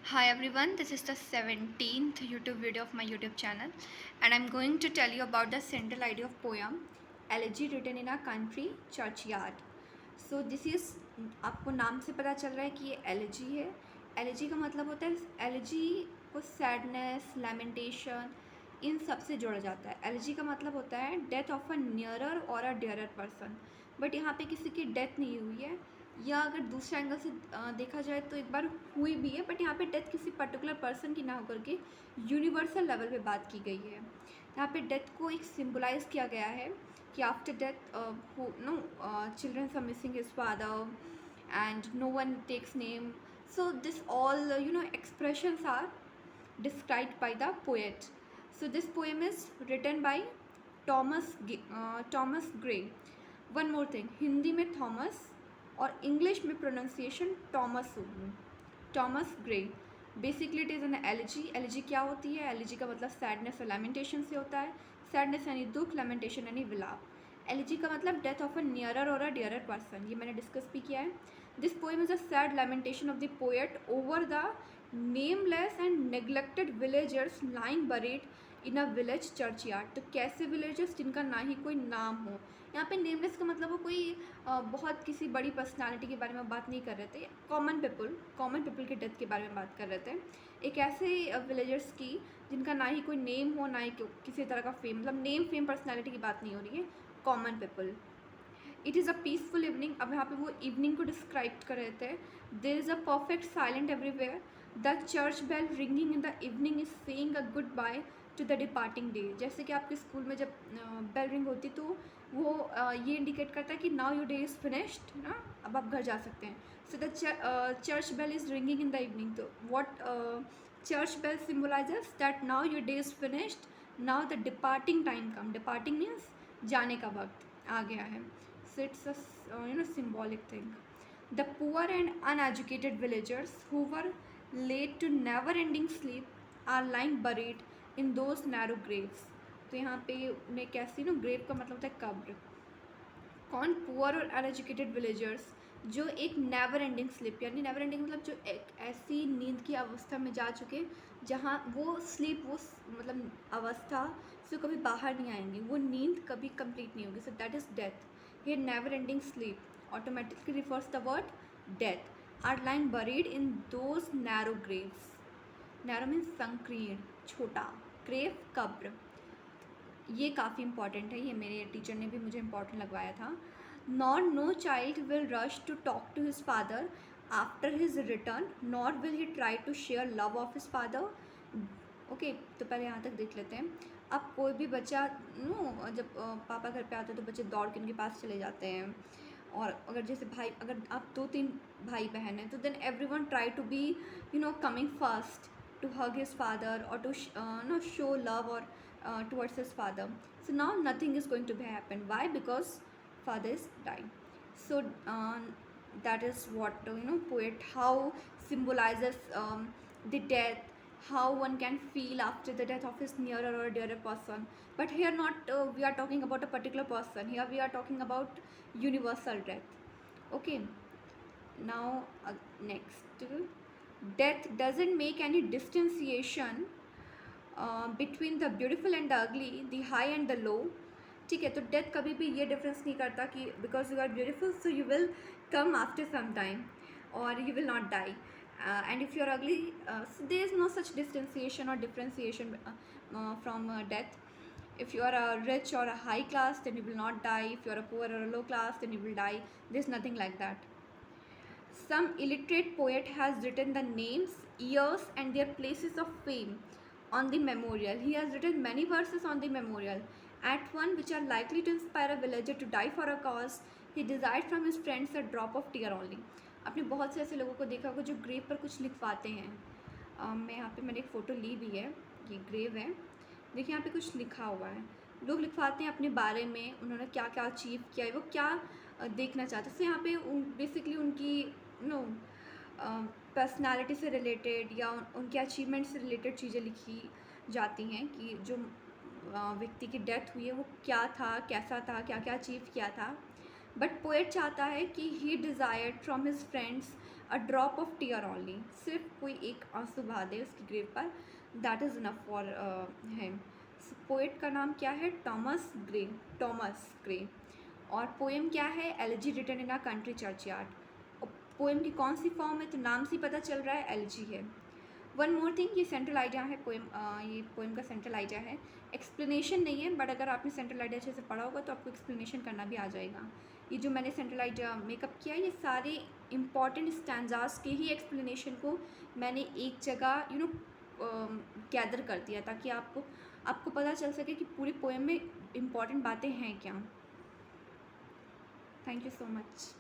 Hi everyone, this is the 17th YouTube video of my YouTube channel and I'm going to tell you about the central idea of poem Elegy written in a country churchyard. So this is आपको नाम से पता चल रहा है कि ये elegy है. एलिजी का मतलब होता है एलिजी को सैडनेस लैमेंटेशन इन सब से जोड़ा जाता है. एलिजी का मतलब होता है डेथ ऑफ अ नियरर और अ डियरर पर्सन. बट यहाँ पे किसी की डेथ नहीं हुई है, या अगर दूसरे एंगल से देखा जाए तो एक बार हुई भी है, बट यहाँ पे डेथ किसी पर्टिकुलर पर्सन की ना होकर के यूनिवर्सल लेवल पे बात की गई है. यहाँ पे डेथ को एक सिम्बलाइज किया गया है कि after death no childrens are missing his father and no one takes name. So this all expressions are described by the poet. So this poem is written by Thomas Gray. One more thing, Hindi में Thomas और English में pronunciation Thomas Gray. Basically it is an elegy. Elegy क्या होती है? Elegy का मतलब sadness और लैमेंटेशन से होता है. सैडनेस यानी दुख, लैमेंटेशन यानी विलाप. एलिजी का मतलब डेथ ऑफ अ नियरर और अ डियरर पर्सन. ये मैंने डिस्कस भी किया है. This poem is a sad lamentation of the poet over the nameless and neglected villagers lying buried in a village churchyard. तो कैसे विलेजर्स जिनका ना ही कोई नाम हो. यहाँ पे नेमलेस का मतलब वो कोई बहुत किसी बड़ी पर्सनालिटी के बारे में बात नहीं कर रहे थे. कॉमन पीपल के डेथ के बारे में बात कर रहे थे. एक ऐसे विलेजर्स की जिनका ना ही कोई नेम हो, ना ही किसी तरह का फेम, मतलब नेम फेम पर्सनालिटी की बात नहीं हो रही है. Common people. It is a peaceful evening. अब यहाँ पे वो इवनिंग को डिस्क्राइब कर रहे थे. There is a perfect silent everywhere. The church bell ringing in the evening is saying a goodbye to the departing day. जैसे कि आपके स्कूल में जब बेल रिंग होती तो वो ये इंडिकेट करता है कि now your day is finished ना, अब आप घर जा सकते हैं. So the church bell is ringing in the evening. तो what church bell symbolises that now your day is finished, now the departing time come. Departing means जाने का वक्त आ गया है. So it's a symbolic thing. The poor and uneducated villagers who were laid to never-ending sleep are lying buried in those narrow graves. तो यहाँ पे उन्हें कैसी ग्रेव का मतलब होता है कब्र. कौन? पुअर और अनएजुकेटेड विलेजर्स जो एक नेवर एंडिंग स्लीप, यानी नेवर एंडिंग मतलब जो एक ऐसी नींद की अवस्था में जा चुके जहाँ वो स्लीप, वो मतलब अवस्था से कभी बाहर नहीं आएंगे, वो नींद कभी कंप्लीट नहीं होगी. So that is death. ये never ending sleep automatically refers the word death. Are lying buried in those narrow graves. Narrow means संकीर्ण, छोटा. ग्रेव कब्र. ये काफ़ी इंपॉर्टेंट है, ये मेरे टीचर ने भी मुझे इंपॉर्टेंट लगवाया था. Nor no child will rush to talk to his father after his return, nor will he try to share love of his father. Okay, तो पहले यहाँ तक देख लेते हैं. अब कोई भी बच्चा जब पापा घर पे आते हैं तो बच्चे दौड़ के उनके पास चले जाते हैं. और अगर जैसे भाई, अगर आप 2-3 भाई बहन हैं तो then everyone try to be coming first to hug his father or to show love or towards his father. So now nothing is going to be happen. Why? Because father is dying. So that is what poet how symbolizes the death, how one can feel after the death of his nearer or dearer person. But here not we are talking about a particular person. Here we are talking about universal death. Okay, now next, death doesn't make any differentiation between the beautiful and the ugly, the high and the low. ठीक है, तो death कभी भी ये difference नहीं करता कि because you are beautiful so you will come after some time और you will not die. And if you are ugly, so there is no such differentiation or differentiation from death. If you are a rich or a high class, then you will not die. If you are a poor or a low class, then you will die. There is nothing like that. Some illiterate poet has written the names, years, and their places of fame on the memorial. He has written many verses on the memorial. At one which are likely to inspire a villager to die for a cause, he desired from his friends a drop of tear only. आपने बहुत से ऐसे लोगों को देखा होगा जो grave पर कुछ लिखवाते हैं. मैं यहाँ पे मैंने एक फ़ोटो ली भी है, ये ग्रेव है. देखिए यहाँ पे कुछ लिखा हुआ है. लोग लिखवाते हैं अपने बारे में, उन्होंने क्या क्या अचीव किया है, वो क्या देखना चाहते हैं. तो यहाँ पे बेसिकली उनकी पर्सनालिटी से रिलेटेड या उनके अचीवमेंट से रिलेटेड चीज़ें लिखी जाती हैं कि जो व्यक्ति की डेथ हुई है वो क्या था, कैसा था, क्या क्या अचीव किया था. बट पोएट चाहता है कि he desired from his friends a drop of tear only, सिर्फ कोई एक आंसू बहा दे उसकी ग्रेव पर, that is enough for him. Poet का नाम क्या है? Thomas Gray, Thomas Gray. और पोएम क्या है? Elegy written in a country churchyard. और पोएम की कौन सी फॉर्म है? तो नाम से पता चल रहा है एलिजी है। वन मोर थिंग, ये सेंट्रल आइडिया है पोएम, ये पोएम का सेंट्रल आइडिया है, एक्सप्लेनेशन नहीं है, बट अगर आपने सेंट्रल आइडिया अच्छे से पढ़ा होगा तो आपको एक्सप्लेनेशन करना भी आ जाएगा। ये जो मैंने सेंट्रल आइडिया मेकअप किया, ये सारे इंपॉर्टेंट स्टैंजास के ही एक्सप्लेनेशन को मैंने एक जगह गैदर कर दिया, ताकि आपको पता चल सके कि पूरी पोएम में इम्पॉर्टेंट बातें हैं क्या। Thank you so much.